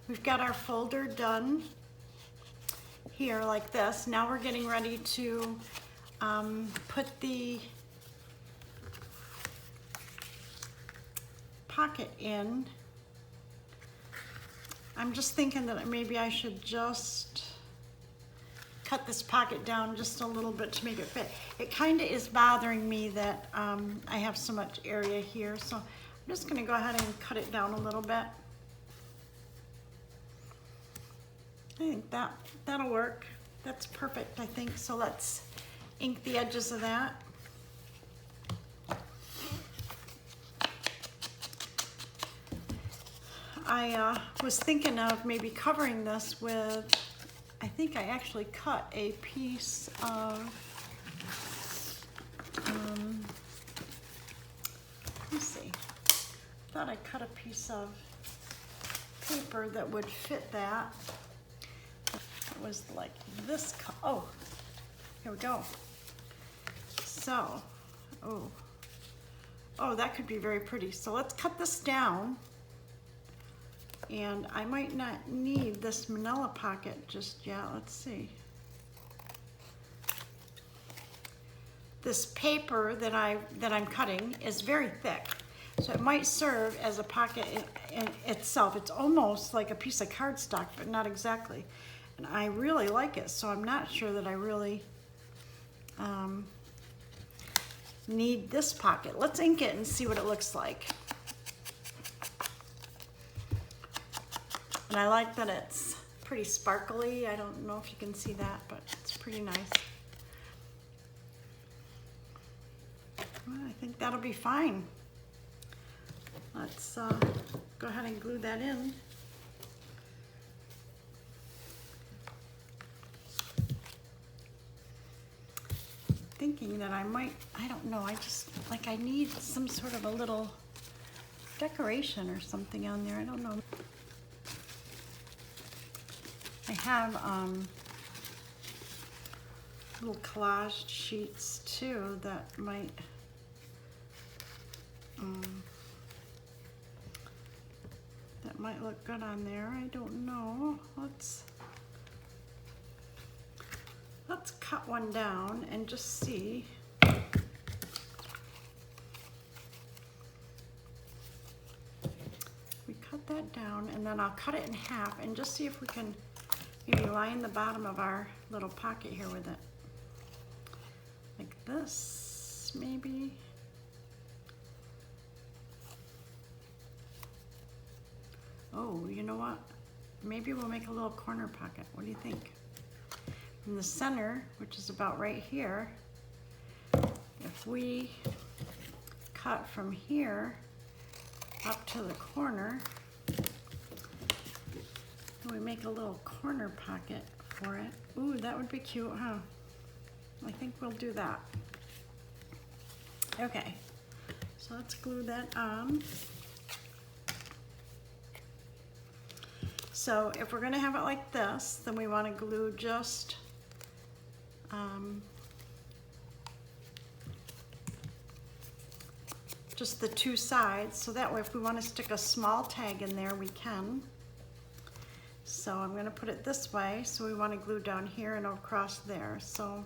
we've got our folder done here like this. Now we're getting ready to put the pocket in. I'm just thinking that maybe I should just cut this pocket down just a little bit to make it fit. It kind of is bothering me that I have so much area here, so I'm just going to go ahead and cut it down a little bit. I think that'll work. That's perfect, I think. So let's ink the edges of that. I was thinking of maybe covering this with, I think I actually cut a piece of, let me see, I thought I cut a piece of paper that would fit that. It was like this, oh, here we go. So, oh, that could be very pretty. So let's cut this down. And I might not need this manila pocket just yet. Let's see. This paper that I'm cutting is very thick, so it might serve as a pocket in itself. It's almost like a piece of cardstock, but not exactly. And I really like it, so I'm not sure that I really need this pocket. Let's ink it and see what it looks like. And I like that it's pretty sparkly. I don't know if you can see that, but it's pretty nice. Well, I think that'll be fine. Let's go ahead and glue that in. Thinking that I might, I don't know, I just, like I need some sort of a little decoration or something on there. I don't know. I have little collaged sheets too that might look good on there. I don't know. Let's cut one down and just see. We cut that down and then I'll cut it in half and just see if we can maybe line the bottom of our little pocket here with it. Like this, maybe. Oh, you know what? Maybe we'll make a little corner pocket. What do you think? In the center, which is about right here, if we cut from here up to the corner, we make a little corner pocket for it. Ooh, that would be cute, huh? I think we'll do that. Okay, so let's glue that on. So if we're gonna have it like this, then we wanna glue just the two sides, so that way if we wanna stick a small tag in there, we can. So I'm going to put it this way, so we want to glue down here and across there. So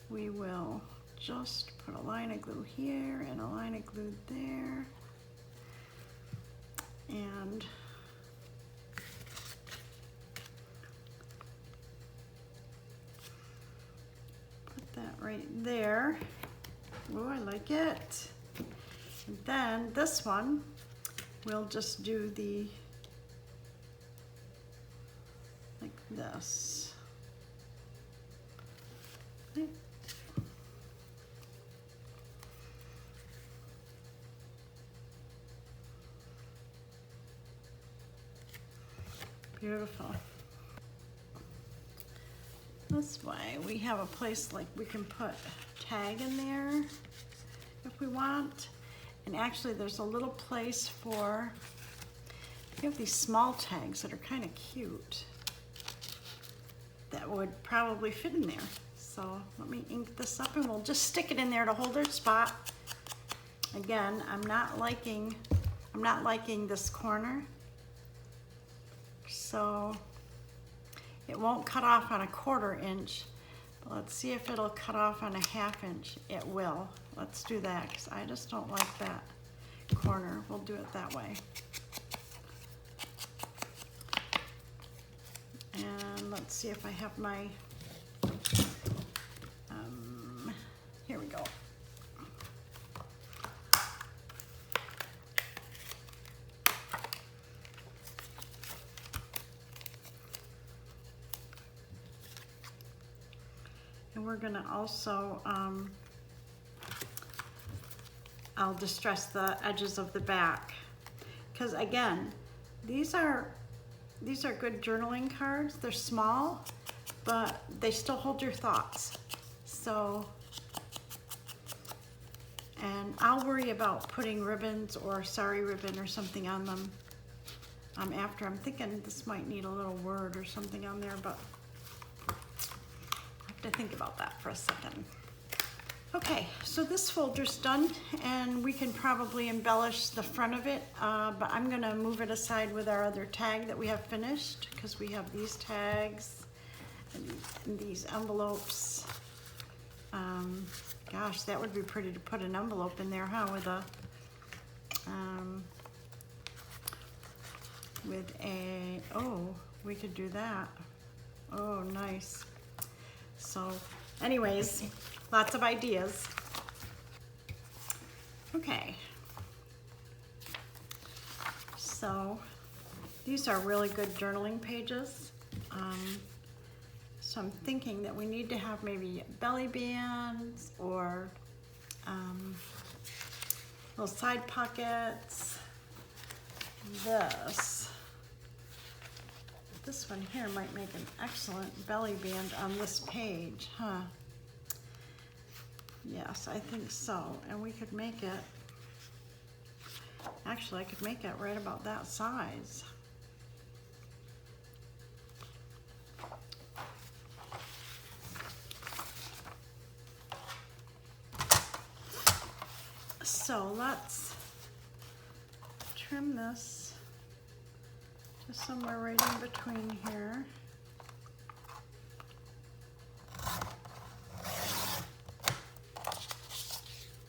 we will just put a line of glue here and a line of glue there. And put that right there. Oh, I like it. And then this one, we'll just do the like this. Okay. Beautiful. This way we have a place like we can put a tag in there if we want. And actually there's a little place for, we have these small tags that are kind of cute that would probably fit in there. So let me ink this up and we'll just stick it in there to hold its spot. Again, I'm not liking this corner. So it won't cut off on a 1/4 inch. But let's see if it'll cut off on a 1/2 inch. It will. Let's do that because I just don't like that corner. We'll do it that way. And let's see if I have my, here we go. And we're gonna also, I'll distress the edges of the back. Because again, these are good journaling cards. They're small, but they still hold your thoughts. So, and I'll worry about putting ribbons or sari ribbon or something on them after. I'm thinking this might need a little word or something on there, but I have to think about that for a second. Okay, so this folder's done, and we can probably embellish the front of it, but I'm gonna move it aside with our other tag that we have finished, because we have these tags and these envelopes. Gosh, that would be pretty to put an envelope in there, huh? Oh, we could do that. Oh, nice. So, anyways, lots of ideas. Okay. So, these are really good journaling pages. So I'm thinking that we need to have maybe belly bands or little side pockets. This one here might make an excellent belly band on this page, huh? Yes, I think so. And we could make it, actually I could make it right about that size. So let's trim this to somewhere right in between here.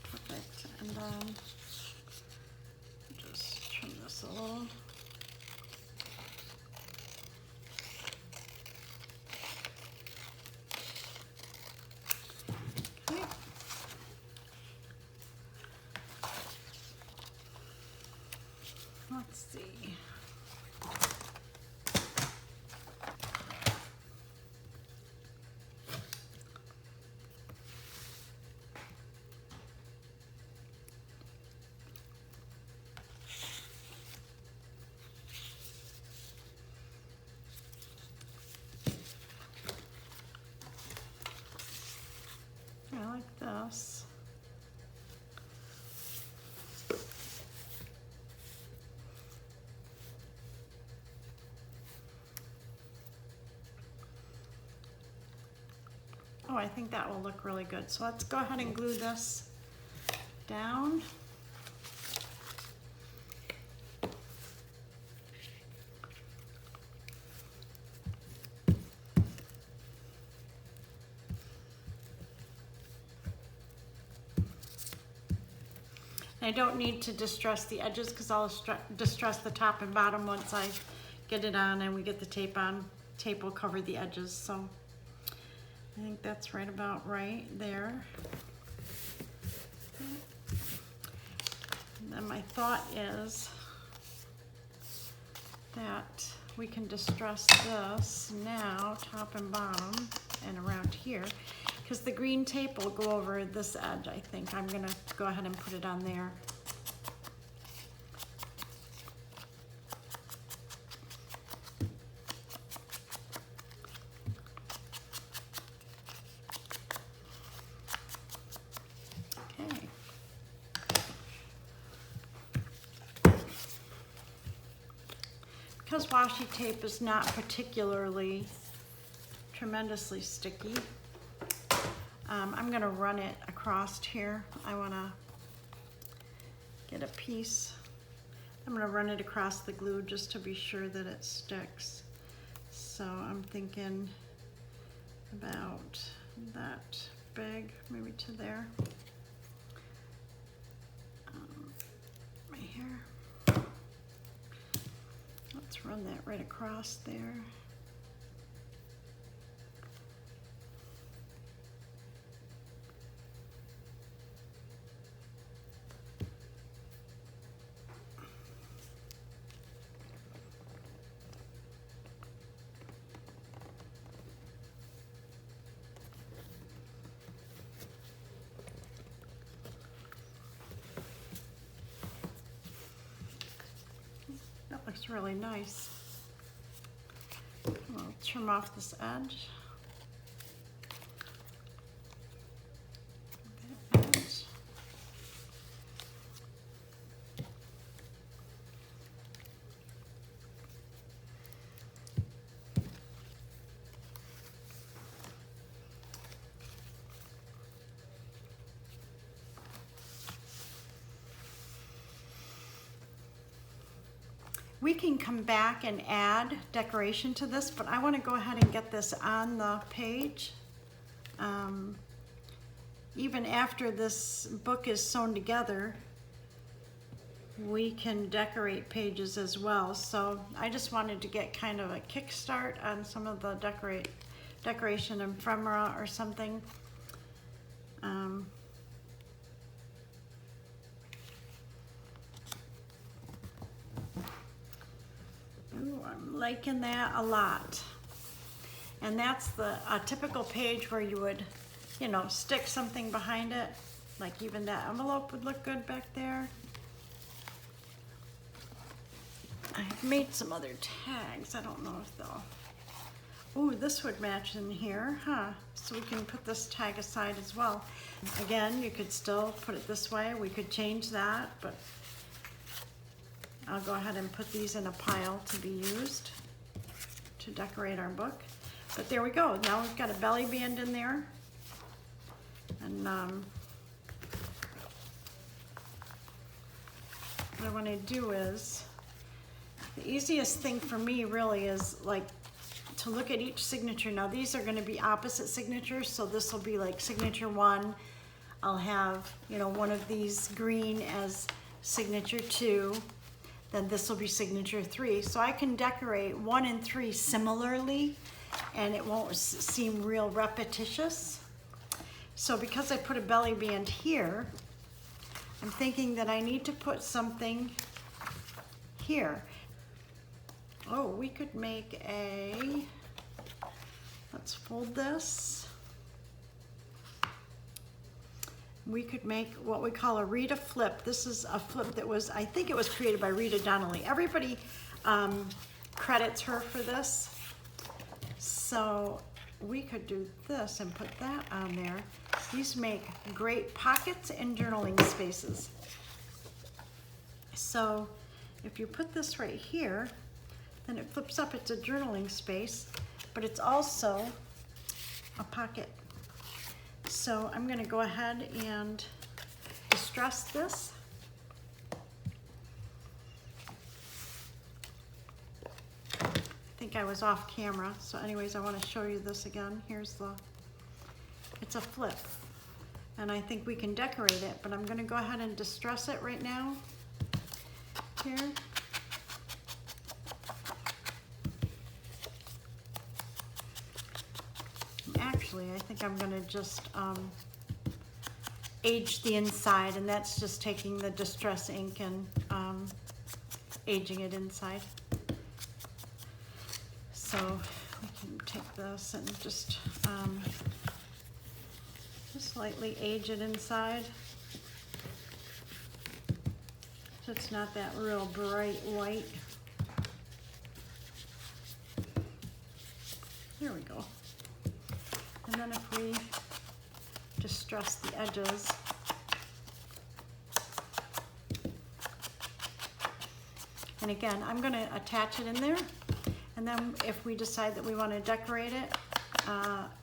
Perfect. And then just trim this a little. Okay. Let's see. I like this. Oh, I think that will look really good. So let's go ahead and glue this down. I don't need to distress the edges because I'll distress the top and bottom once I get it on and we get the tape on. Tape will cover the edges, so I think that's right about right there. And then my thought is that we can distress this now, top and bottom, and around here, because the green tape will go over this edge, I think. I'm gonna go ahead and put it on there. Okay. Because washi tape is not particularly tremendously sticky, I'm gonna run it across here. I wanna get a piece. I'm gonna run it across the glue just to be sure that it sticks. So I'm thinking about that big, maybe to there. Right here. Let's run that right across there. That looks really nice. I'll trim off this edge. That edge. We can come back and add decoration to this, but I want to go ahead and get this on the page. Even after this book is sewn together, we can decorate pages as well. So I just wanted to get kind of a kickstart on some of the decoration ephemera or something. I'm liking that a lot. And that's a typical page where you would, you know, stick something behind it. Like even that envelope would look good back there. I've made some other tags. I don't know if they'll... Ooh, this would match in here, huh? So we can put this tag aside as well. Again, you could still put it this way. We could change that, but I'll go ahead and put these in a pile to be used to decorate our book. But there we go. Now we've got a belly band in there. And what I want to do is, the easiest thing for me really is like to look at each signature. Now these are going to be opposite signatures, so this will be like signature 1. I'll have, you know, one of these green as signature 2. Then this will be signature 3. So I can decorate 1 and 3 similarly, and it won't seem real repetitious. So because I put a belly band here, I'm thinking that I need to put something here. Oh, we could make a, let's fold this. We could make what we call a Rita flip. This is a flip that was, I think it was created by Rita Donnelly. Everybody credits her for this. So we could do this and put that on there. These make great pockets and journaling spaces. So if you put this right here, then it flips up. It's a journaling space, but it's also a pocket. So I'm going to go ahead and distress this. I think I was off camera, so anyways, I want to show you this again. Here's it's a flip, and I think we can decorate it, but I'm going to go ahead and distress it right now here. Actually, I think I'm going to just age the inside, and that's just taking the distress ink and aging it inside. So we can take this and just lightly age it inside, so it's not that real bright white. There we go. And then if we distress the edges, and again, I'm going to attach it in there, and then if we decide that we want to decorate it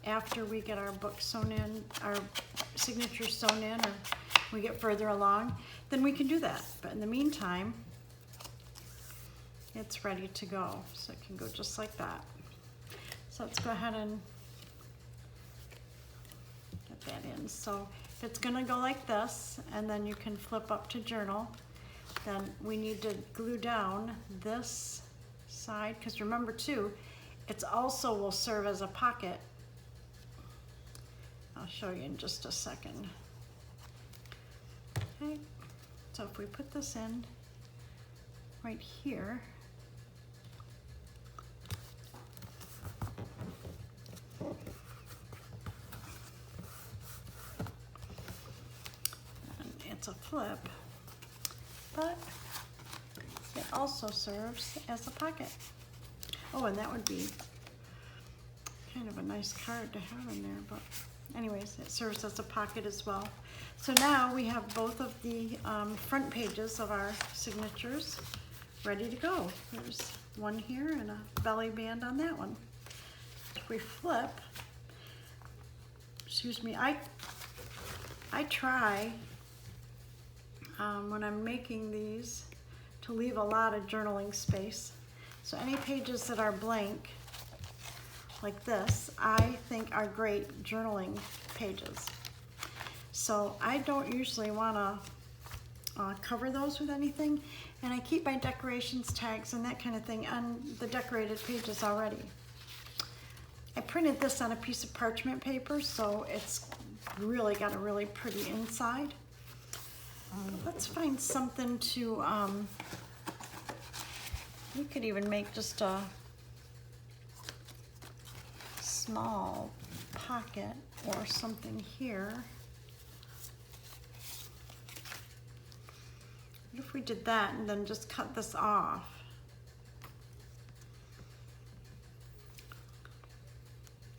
after we get our book sewn in, our signature sewn in, or we get further along, then we can do that. But in the meantime, it's ready to go, so it can go just like that. So let's go ahead and get that in. So it's gonna go like this, and then you can flip up to journal. Then we need to glue down this side, because remember too, it's also will serve as a pocket. I'll show you in just a second. Okay, so if we put this in right here, and it's a flip, but it also serves as a pocket. Oh, and that would be kind of a nice card to have in there, but anyways, it serves as a pocket as well. So now we have both of the front pages of our signatures ready to go. There's one here and a belly band on that one. If we flip, excuse me, I try when I'm making these to leave a lot of journaling space. So any pages that are blank, like this, I think are great journaling pages. So I don't usually want to cover those with anything, and I keep my decorations, tags, and that kind of thing on the decorated pages already. I printed this on a piece of parchment paper, so it's really got a really pretty inside. Let's find something to, we could even make just a small pocket or something here. What if we did that and then just cut this off?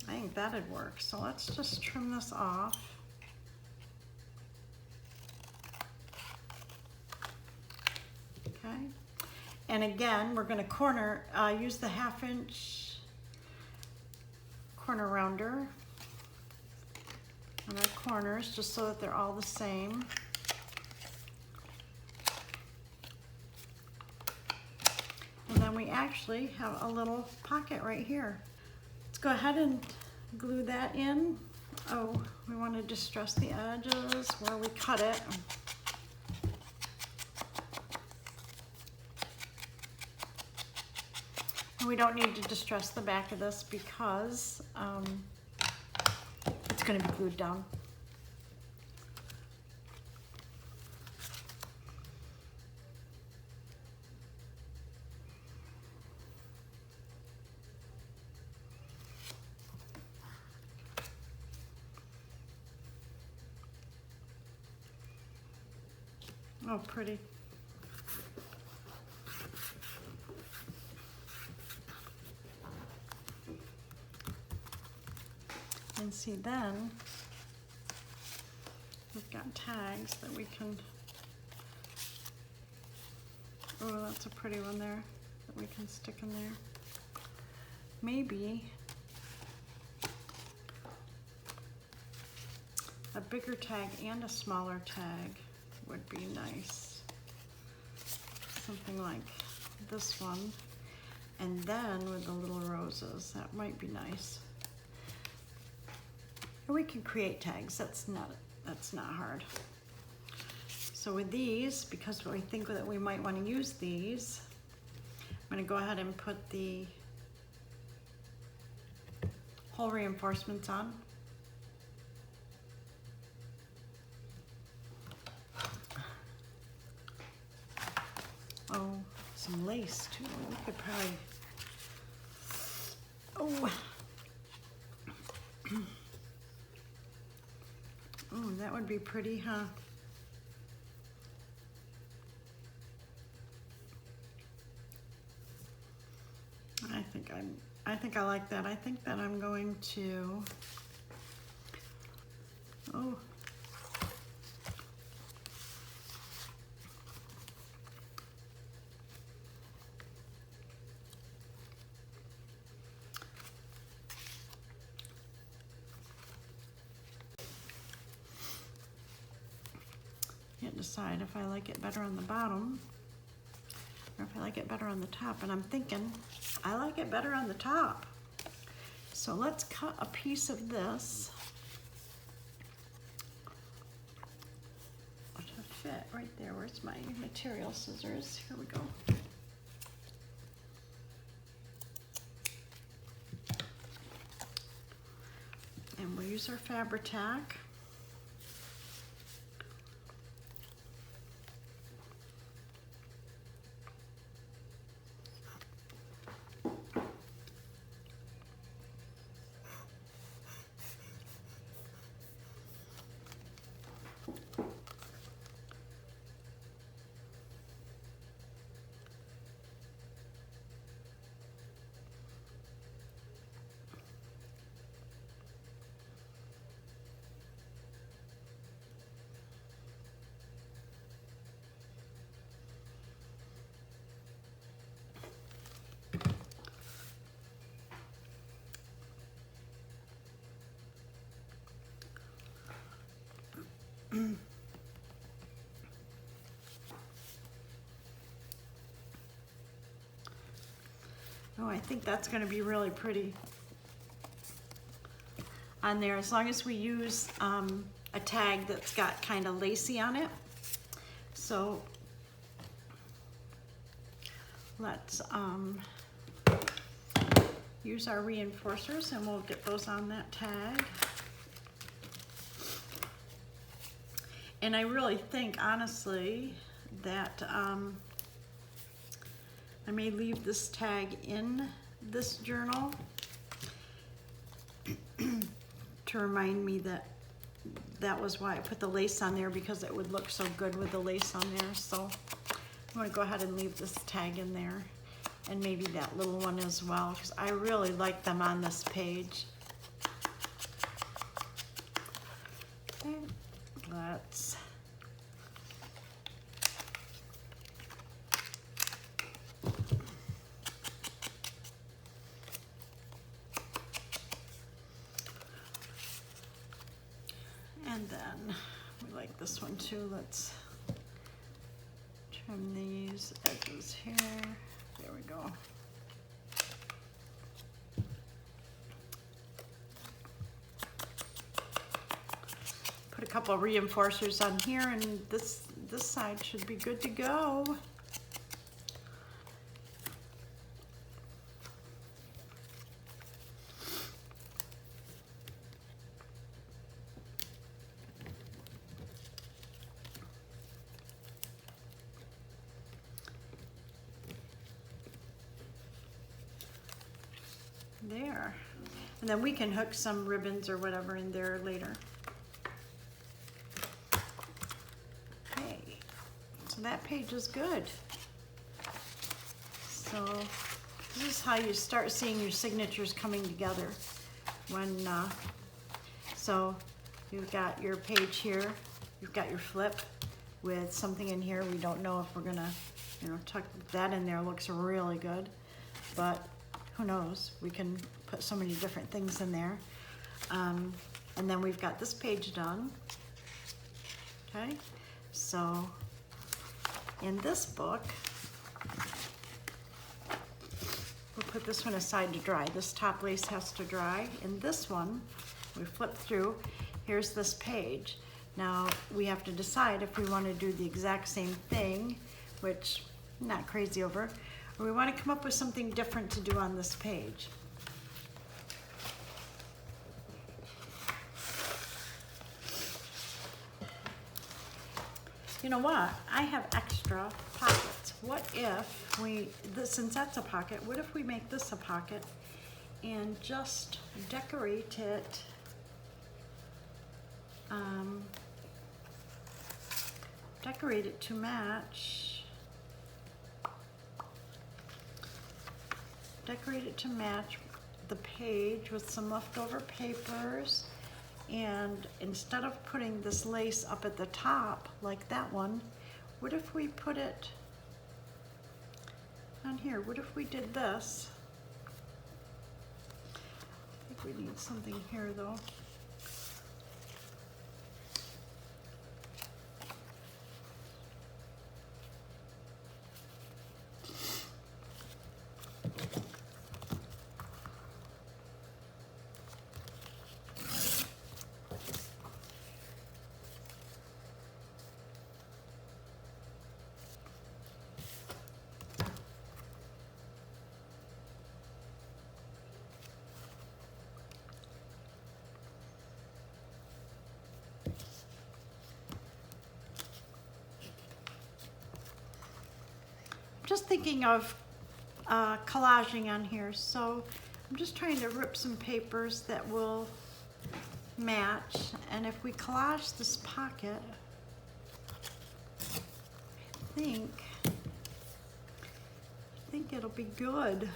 I think that'd work. So let's just trim this off. Okay. And again, we're going to use the 1/2 inch corner rounder on our corners, just so that they're all the same. And then we actually have a little pocket right here. Let's go ahead and glue that in. Oh, we want to distress the edges where we cut it. And we don't need to distress the back of this because it's going to be glued down. Oh, pretty. And see, then we've got tags that we can, oh, that's a pretty one there that we can stick in there. Maybe a bigger tag and a smaller tag would be nice. Something like this one, and then with the little roses, that might be nice. And we can create tags, that's not hard. So with these, because we think that we might want to use these, I'm going to go ahead and put the hole reinforcements on. Oh, some lace too. We could probably, oh. Oh, that would be pretty, huh? I think I like that. I think that I'm going to, oh. Can't decide if I like it better on the bottom or if I like it better on the top, and I'm thinking I like it better on the top. So let's cut a piece of this to fit right there. Where's my material scissors? Here we go. And we'll use our Fabri-Tac. Oh, I think that's going to be really pretty on there, as long as we use a tag that's got kind of lacy on it. So let's use our reinforcers and we'll get those on that tag. And I really think, honestly, that I may leave this tag in this journal to remind me that that was why I put the lace on there, because it would look so good with the lace on there. So I'm going to go ahead and leave this tag in there, and maybe that little one as well, because I really like them on this page. Okay, let's and then we like this one too. Let's trim these edges here. There we go. Put a couple of reinforcers on here, and this side should be good to go. There. And then we can hook some ribbons or whatever in there later. Okay, so that page is good. So this is how you start seeing your signatures coming together. When so you've got your page here, you've got your flip with something in here. We don't know if we're gonna, tuck that in there. Looks really good, but who knows? We can put so many different things in there. And then we've got this page done. Okay, so in this book, we'll put this one aside to dry. This top lace has to dry. In this one, we flip through. Here's this page. Now we have to decide if we want to do the exact same thing, which I'm not crazy over, or we want to come up with something different to do on this page. You know what? I have extra pockets. What if since that's a pocket, what if we make this a pocket and just decorate it to match. Decorate it to match the page with some leftover papers. And instead of putting this lace up at the top like that one, what if we put it on here? What if we did this? I think we need something here though. just thinking of collaging on here. So I'm just trying to rip some papers that will match. And if we collage this pocket, I think it'll be good.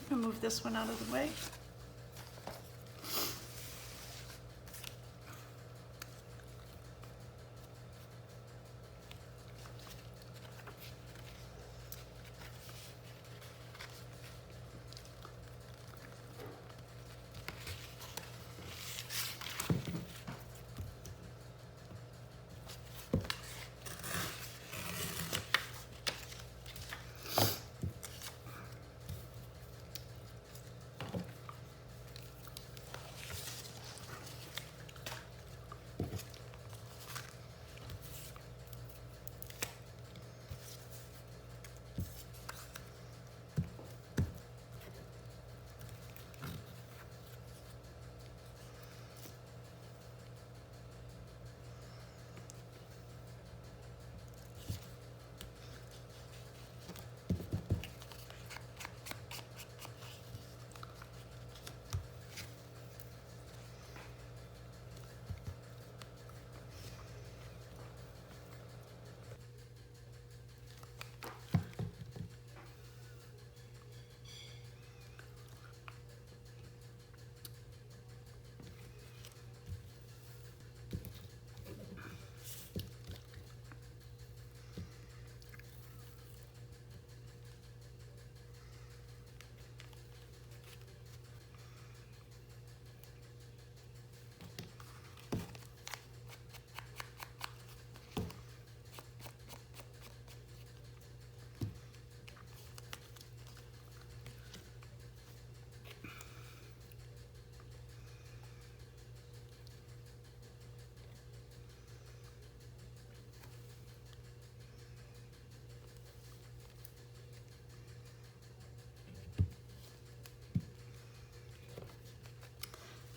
I'm gonna move this one out of the way.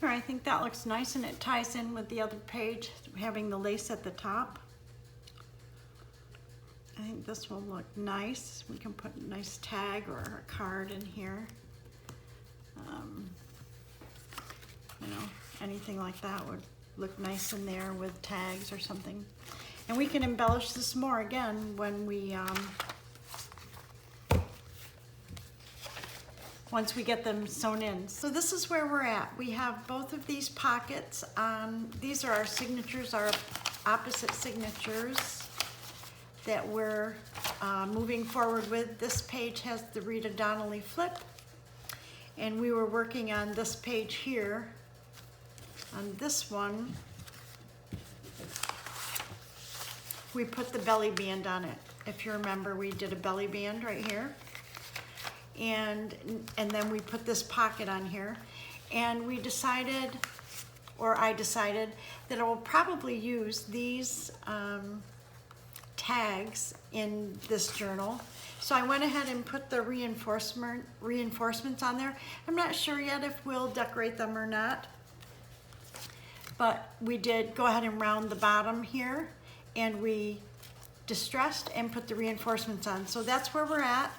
All right, I think that looks nice, and it ties in with the other page, having the lace at the top. I think this will look nice. We can put a nice tag or a card in here. You know, anything like that would look nice in there with tags or something. And we can embellish this more again when we, once we get them sewn in. So this is where we're at. We have both of these pockets on. These are our signatures, our opposite signatures that we're moving forward with. This page has the Rita Donnelly flip, and we were working on this page here. On this one, we put the belly band on it. If you remember, we did a belly band right here. And then we put this pocket on here, and we decided, or I decided, that I will probably use these tags in this journal. So I went ahead and put the reinforcements on there. I'm not sure yet if we'll decorate them or not, but we did go ahead and round the bottom here, and we distressed and put the reinforcements on. So that's where we're at.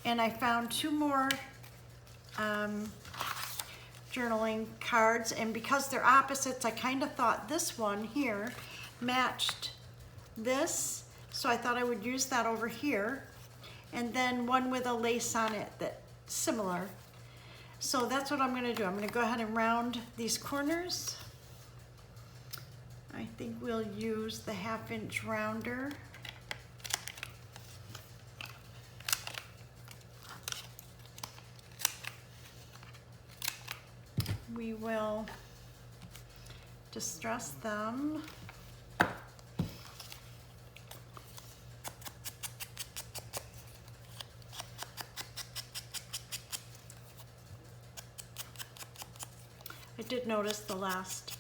And I found two more journaling cards, and because they're opposites, I kind of thought this one here matched this, so I thought I would use that over here, and then one with a lace on it that's similar. So that's what I'm going to do. I'm going to go ahead and round these corners. I think we'll use the 1/2 inch rounder. We will distress them. I did notice the last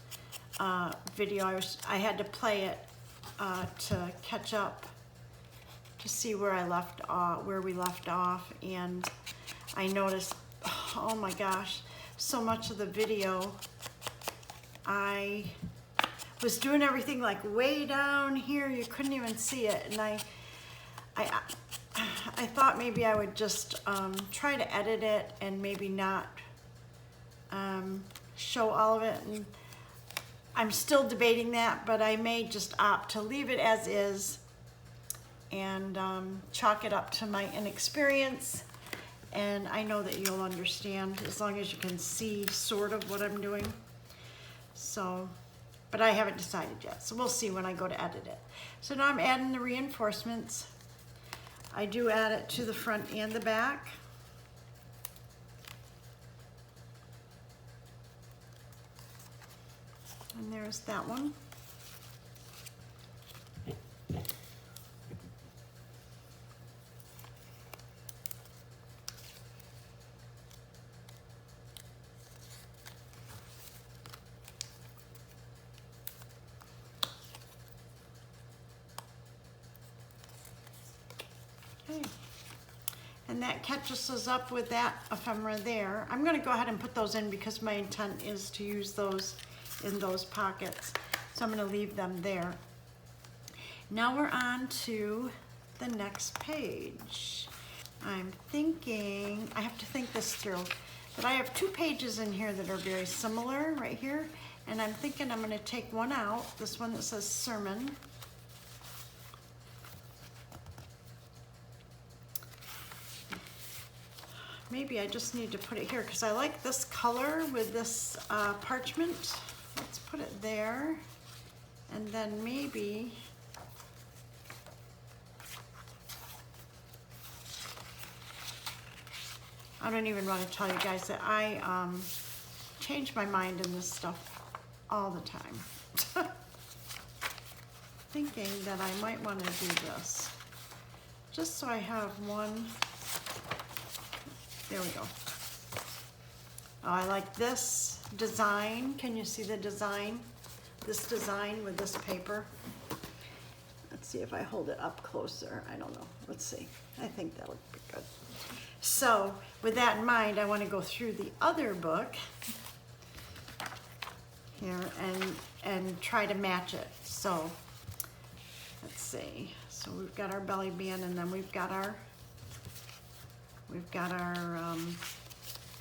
video I had to play it to catch up to see where where we left off, and I noticed, oh my gosh, so much of the video I was doing everything like way down here, you couldn't even see it, and I thought maybe I would just try to edit it and maybe not show all of it, and I'm still debating that, but I may just opt to leave it as is and chalk it up to my inexperience, and I know that you'll understand as long as you can see sort of what I'm doing. So, but I haven't decided yet, so we'll see when I go to edit it. So now I'm adding the reinforcements. I do add it to the front and the back. And there's that one. Okay. And that catches us up with that ephemera there. I'm going to go ahead and put those in because my intent is to use those in those pockets. So I'm going to leave them there. Now we're on to the next page. I'm thinking, I have to think this through, but I have two pages in here that are very similar right here. And I'm thinking I'm going to take one out, this one that says sermon. Maybe I just need to put it here because I like this color with this parchment. Let's put it there. And then maybe I don't even want to tell you guys that I change my mind in this stuff all the time. Thinking that I might want to do this just so I have one. There we go. Oh, I like this design. Can you see the design? This design with this paper. Let's see if I hold it up closer. I don't know. Let's see. I think that would be good. So with that in mind, I want to go through the other book here and try to match it. So let's see. So we've got our belly band, and then we've got our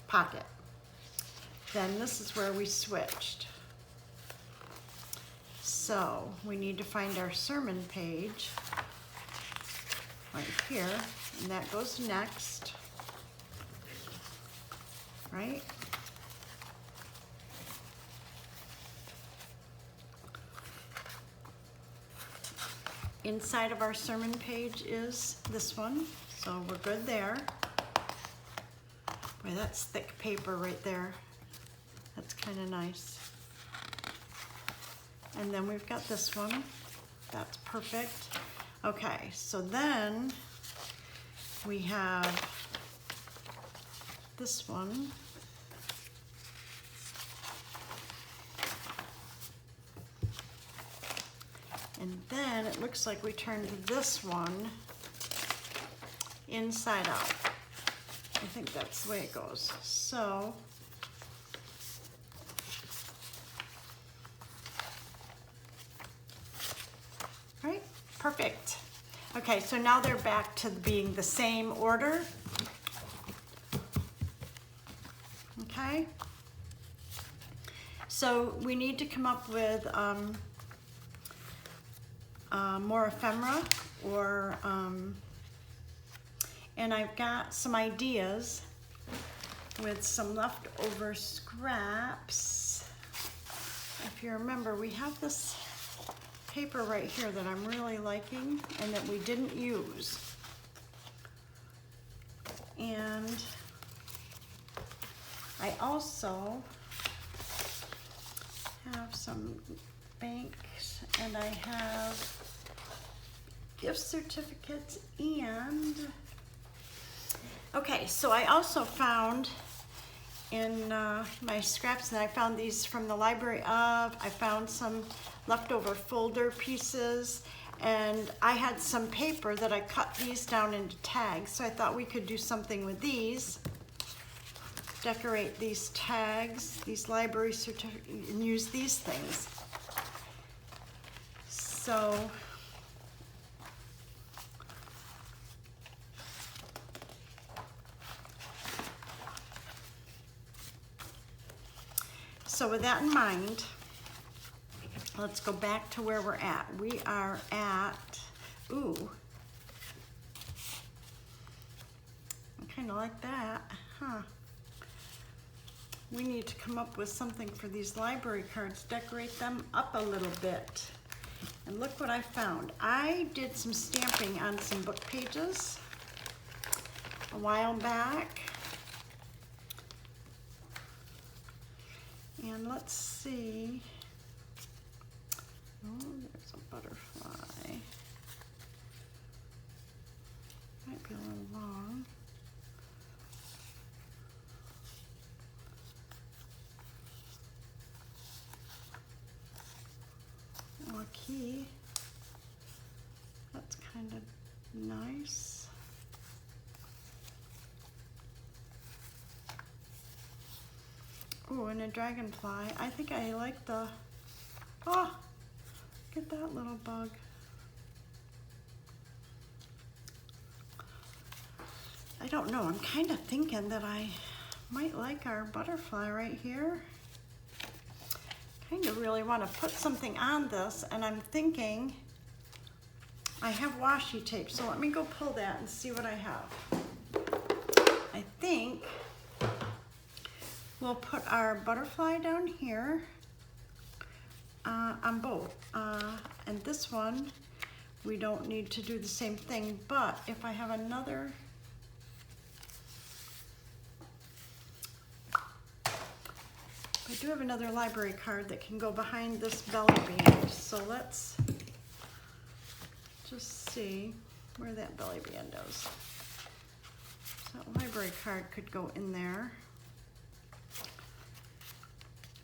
pocket. Then this is where we switched. So we need to find our sermon page right here, and that goes next, right? Inside of our sermon page is this one, so we're good there. Boy, that's thick paper right there. That's kind of nice. And then we've got this one. That's perfect. Okay, so then we have this one. And then it looks like we turned this one inside out. I think that's the way it goes. So, right, perfect. Okay, so now they're back to being the same order. Okay. So we need to come up with more ephemera, or and I've got some ideas with some leftover scraps. If you remember, we have this paper right here that I'm really liking and that we didn't use. And I also have some banks, and I have gift certificates, and okay, so I also found in my scraps, and I found these from the library I found some leftover folder pieces, And I had some paper that I cut these down into tags, so I thought we could do something with these. Decorate these tags, these library certificates, and use these things. So with that in mind, let's go back to where we're at. We are at, ooh, I kind of like that, huh? We need to come up with something for these library cards, decorate them up a little bit. And look what I found. I did some stamping on some book pages a while back. And let's see. Oh, there's a butterfly. Might be a little long. A key. That's kind of nice. Oh, and a dragonfly. I think I like the, oh, look at that little bug. I don't know, I'm kind of thinking that I might like our butterfly right here. Kind of really want to put something on this, and I'm thinking I have washi tape, so let me go pull that and see what I have. I think we'll put our butterfly down here on both. And this one, we don't need to do the same thing, but if I have another, I do have another library card that can go behind this belly band. So let's just see where that belly band is. So that library card could go in there.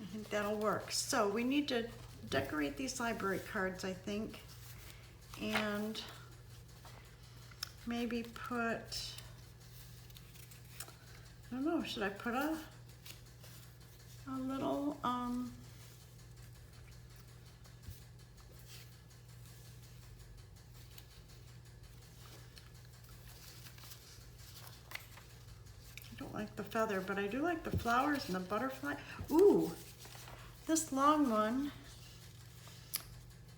I think that'll work. So we need to decorate these library cards, I think, and maybe put, I don't know, should I put a little, I don't like the feather, but I do like the flowers and the butterfly. Ooh, this long one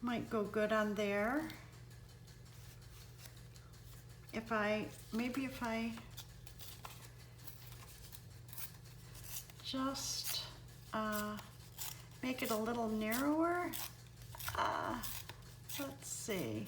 might go good on there. Maybe if I just make it a little narrower. Let's see.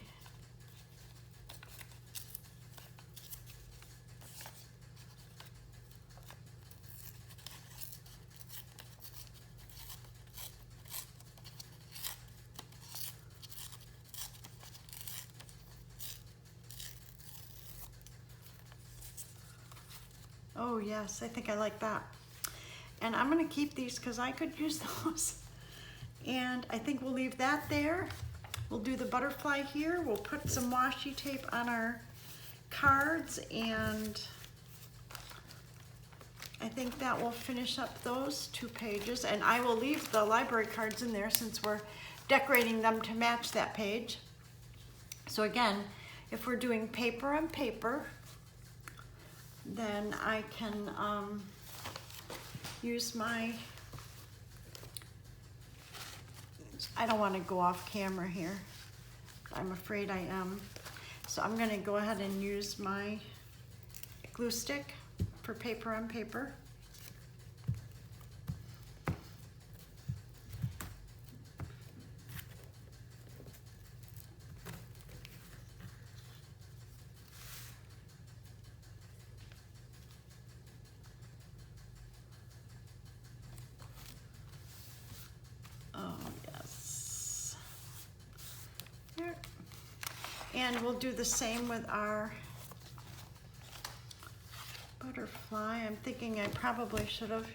Oh yes, I think I like that. And I'm gonna keep these because I could use those. And I think we'll leave that there. We'll do the butterfly here. We'll put some washi tape on our cards, and I think that will finish up those 2 pages. And I will leave the library cards in there since we're decorating them to match that page. So again, if we're doing paper on paper, then I can use my, I don't want to go off camera here. I'm afraid I am. So I'm going to go ahead and use my glue stick for paper on paper. And we'll do the same with our butterfly. I'm thinking I probably should have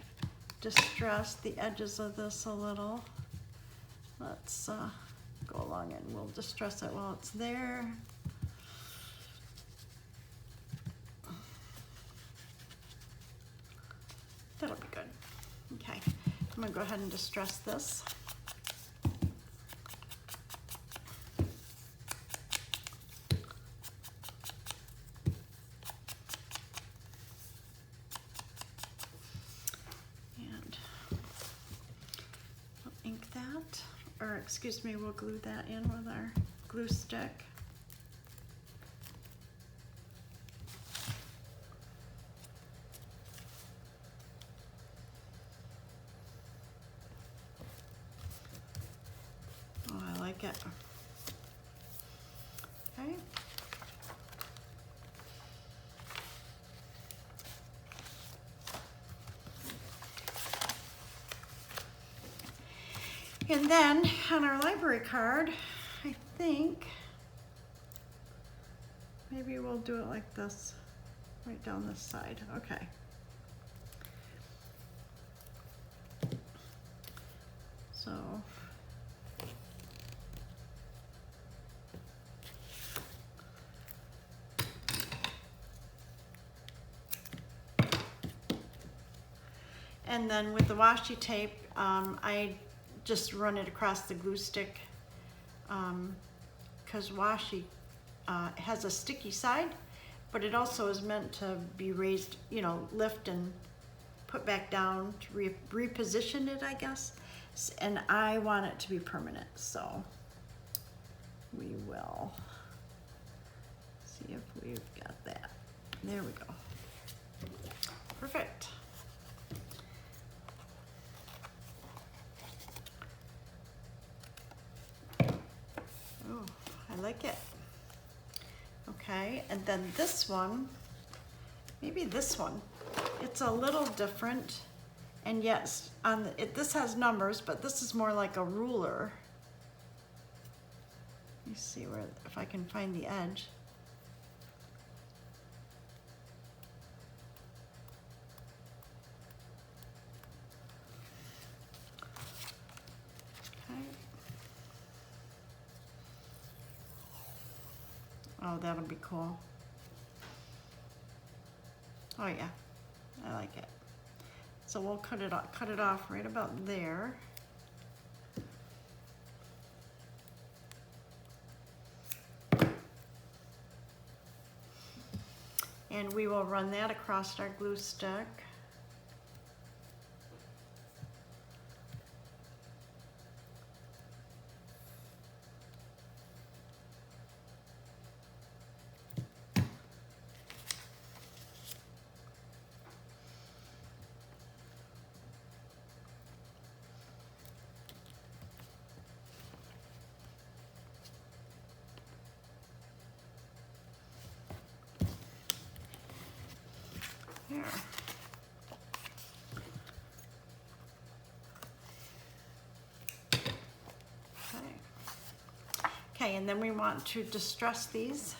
distressed the edges of this a little. Let's go along and we'll distress it while it's there. That'll be good. Okay, I'm gonna go ahead and distress this. And we'll ink that, or excuse me, we'll glue that in with our glue stick. It. Okay. And then on our library card, I think maybe we'll do it like this, right down this side. Okay. So and then with the washi tape, I just run it across the glue stick because washi has a sticky side, but it also is meant to be raised, you know, lift and put back down to reposition it, I guess. And I want it to be permanent, so we will see if we've got that. There we go. Perfect. Oh, I like it. Okay, and then this one, maybe this one, it's a little different, and yes, this has numbers, but this is more like a ruler. Let me see where, if I can find the edge. Oh, that'll be cool. Oh yeah, I like it. So we'll cut it off right about there. And we will run that across our glue stick. Here. Okay, and then we want to distress these.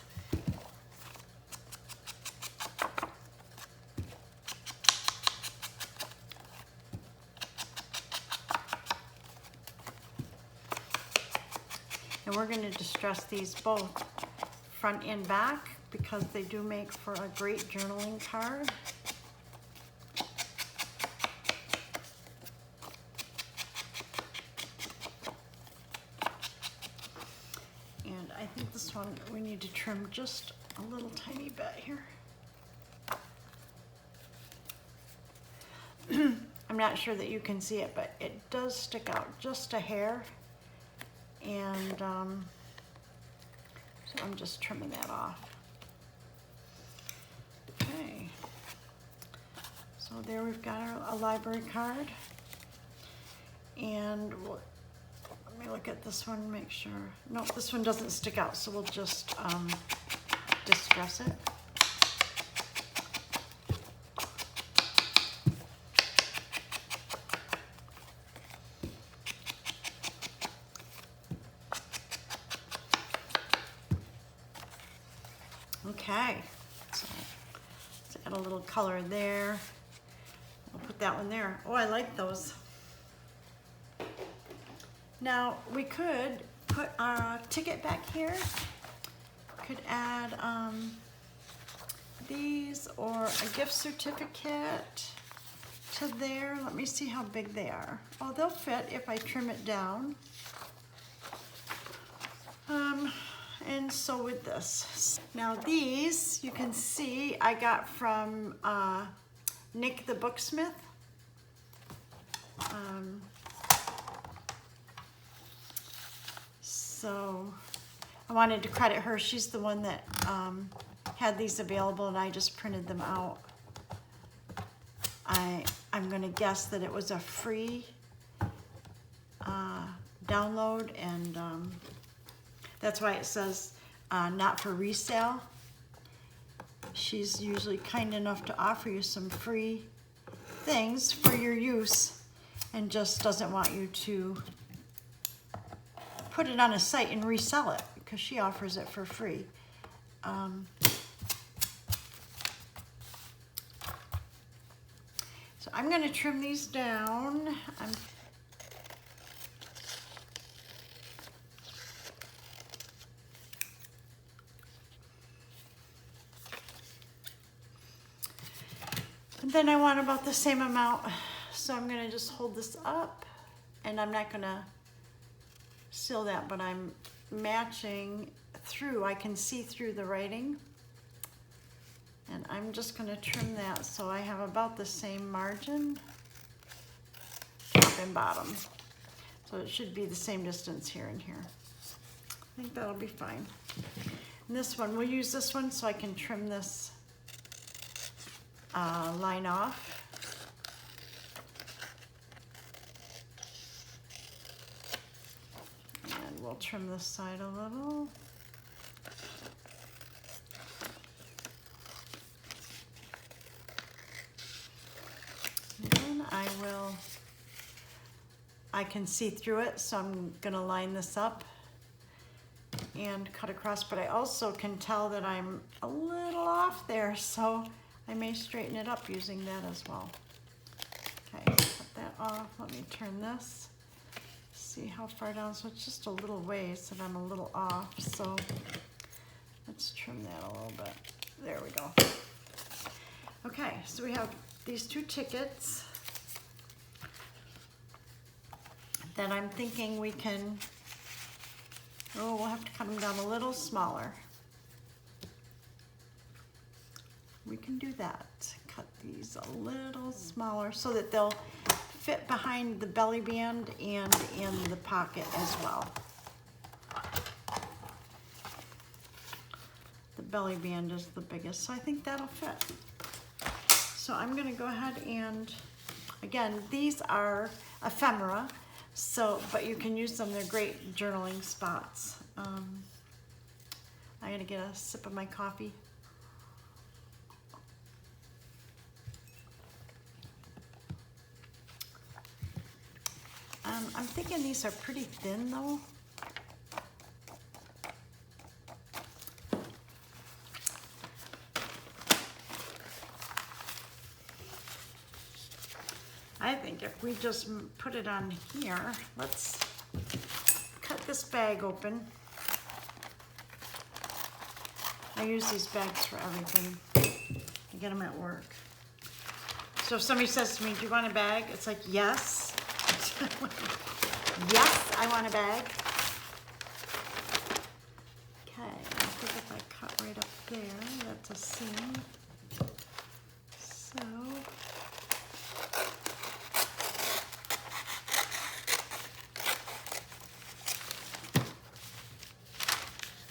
And we're going to distress these both front and back because they do make for a great journaling card. And I think this one we need to trim just a little tiny bit here. I'm not sure that you can see it, but it does stick out just a hair. And so I'm just trimming that off. Okay. So there we've got a library card. And let me look at this one and make sure. No, this one doesn't stick out, so we'll just distress it. Okay, so let's add a little color there. I'll put that one there. Oh, I like those. Now we could put our ticket back here. Could add these or a gift certificate to there. Let me see how big they are. Oh, they'll fit if I trim it down. And so with this. Now these, you can see, I got from Nick the Booksmith. So I wanted to credit her. She's the one that had these available, and I just printed them out. I'm gonna guess that it was a free download, and that's why it says not for resale. She's usually kind enough to offer you some free things for your use and just doesn't want you to put it on a site and resell it because she offers it for free. So I'm going to trim these down. And then I want about the same amount, so I'm going to just hold this up, and I'm not going to seal that, but I'm matching through. I can see through the writing, and I'm just going to trim that so I have about the same margin, top and bottom. So it should be the same distance here and here. I think that'll be fine. And this one, we'll use this one so I can trim this line off. And we'll trim this side a little. And then I can see through it, so I'm gonna line this up and cut across, but I also can tell that I'm a little off there, so I may straighten it up using that as well. Okay, cut that off. Let me turn this. See how far down, so it's just a little ways that I'm a little off, so let's trim that a little bit. There we go. Okay, so we have these two tickets that I'm thinking we can, we'll have to cut them down a little smaller. We can do that. Cut these a little smaller so that they'll fit behind the belly band and in the pocket as well. The belly band is the biggest, so I think that'll fit. So I'm gonna go ahead and, again, these are ephemera, so, but you can use them, they're great journaling spots. I'm gonna get a sip of my coffee. I'm thinking these are pretty thin though. I think if we just put it on here, let's cut this bag open. I use these bags for everything. I get them at work. So if somebody says to me, do you want a bag? It's like, yes. Yes, I want a bag. Okay, I think if I cut right up there, that's a seam. So,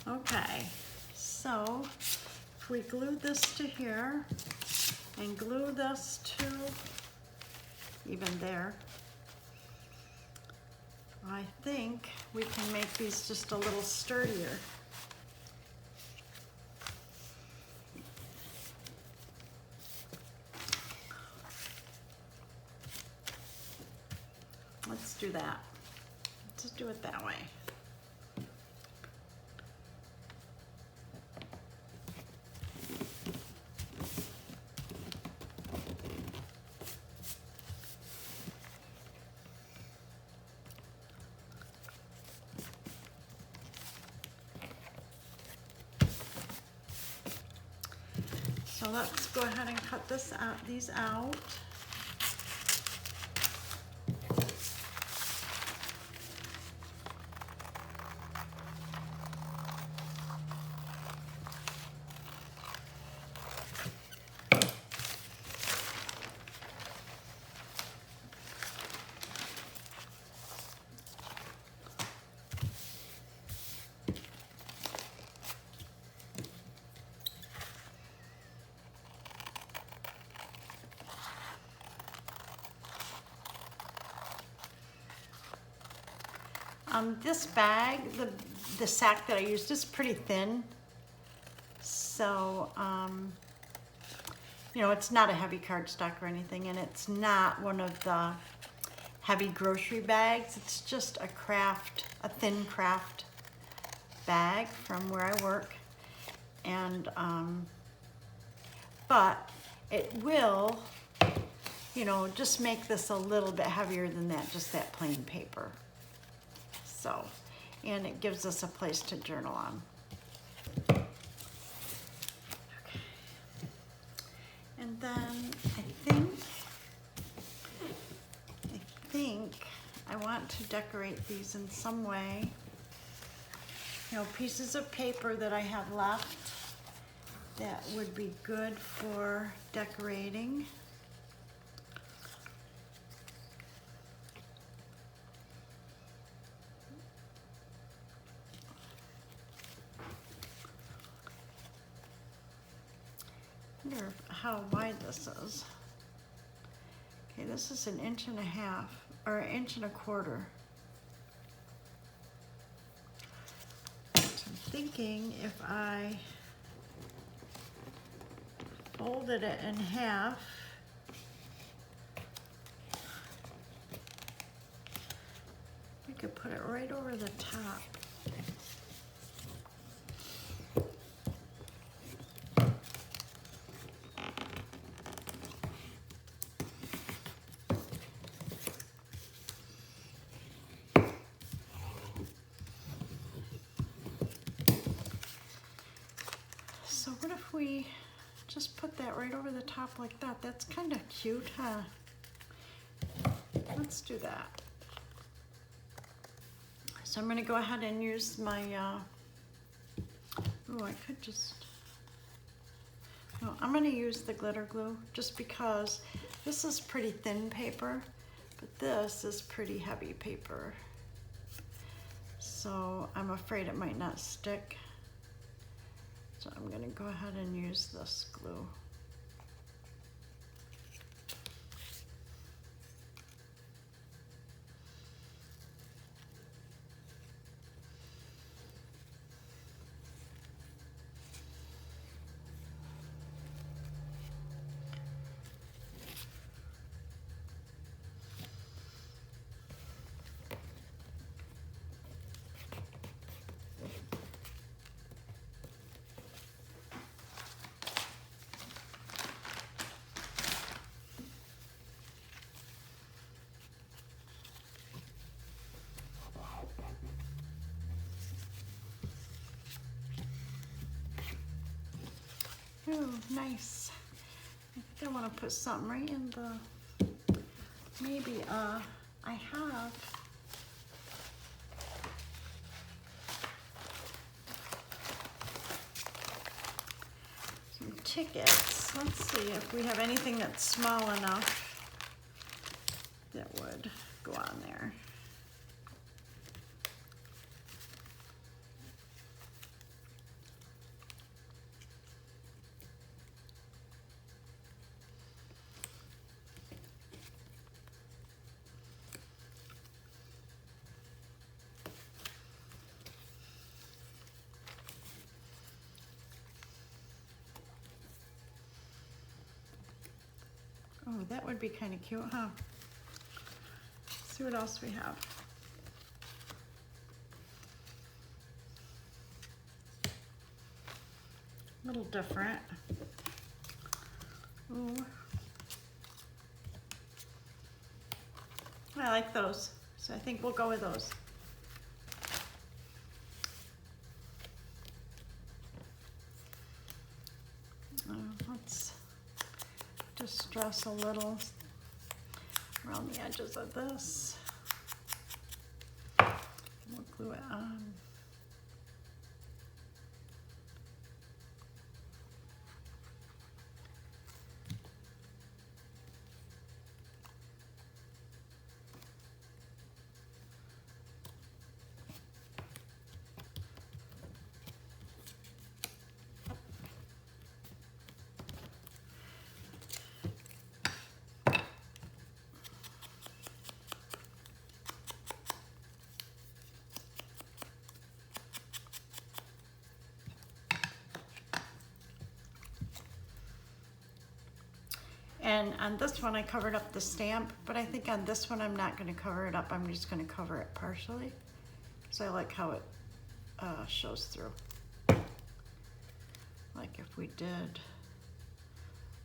okay, so if we glue this to here and glue this to even there, I think we can make these just a little sturdier. Let's do that. Let's do it that way. So let's go ahead and cut these out. This bag, the sack that I used is pretty thin, so you know, it's not a heavy cardstock or anything, and it's not one of the heavy grocery bags. It's just a thin craft bag from where I work, and but it will, you know, just make this a little bit heavier than that, just that plain paper. So, and it gives us a place to journal on. Okay. And then I think I want to decorate these in some way. You know, pieces of paper that I have left that would be good for decorating. I wonder how wide this is. Okay, this is 1.5 inches or 1.25 inches. So I'm thinking if I folded it in half, we could put it right over the top. So what if we just put that right over the top like that? That's kind of cute, huh? Let's do that. So I'm going to go ahead and use my, oh, I could just, no, I'm going to use the glitter glue just because this is pretty thin paper, but this is pretty heavy paper. So I'm afraid it might not stick. So I'm going to go ahead and use this glue. Ooh, nice. I think I want to put something right in the, maybe, I have some tickets. Let's see if we have anything that's small enough that would go on there. Oh, that would be kind of cute, huh? Let's see what else we have. A little different. Ooh. I like those, so I think we'll go with those. Let's distress a little around the edges of this. We'll glue it on. And on this one I covered up the stamp, but I think on this one I'm not going to cover it up. I'm just going to cover it partially because I like how it shows through. Like if we did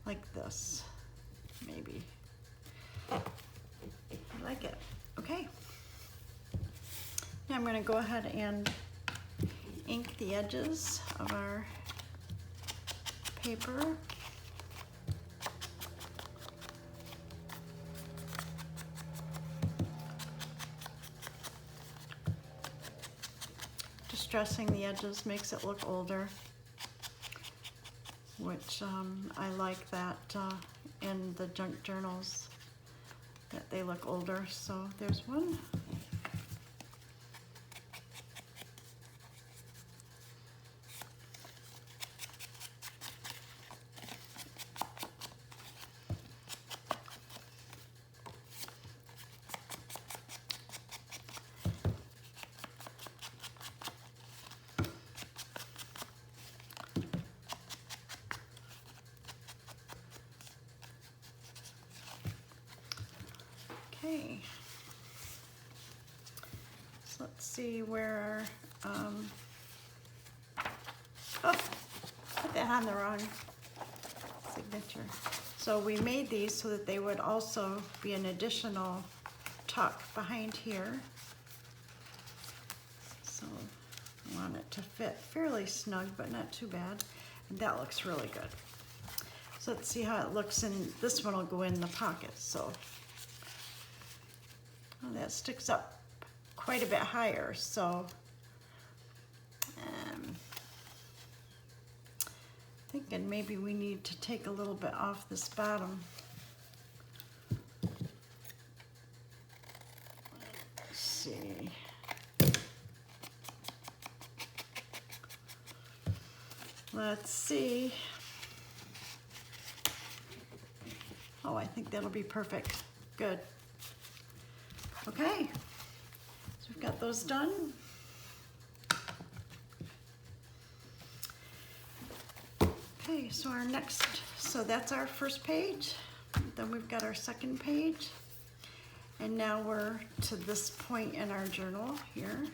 like this, maybe. I like it. Okay. Now I'm going to go ahead and ink the edges of our paper. Distressing the edges makes it look older, which I like that in the junk journals, that they look older. So there's one. Okay, so let's see where, oh, put that on the wrong signature. So we made these so that they would also be an additional tuck behind here. So I want it to fit fairly snug, but not too bad. And that looks really good. So let's see how it looks, and this one will go in the pocket. So oh, that sticks up quite a bit higher, so thinking maybe we need to take a little bit off this bottom. Let's see. Let's see. Oh, I think that'll be perfect. Good. Okay, so we've got those done. Okay, so our next, so that's our first page. Then we've got our second page. And now we're to this point in our journal here.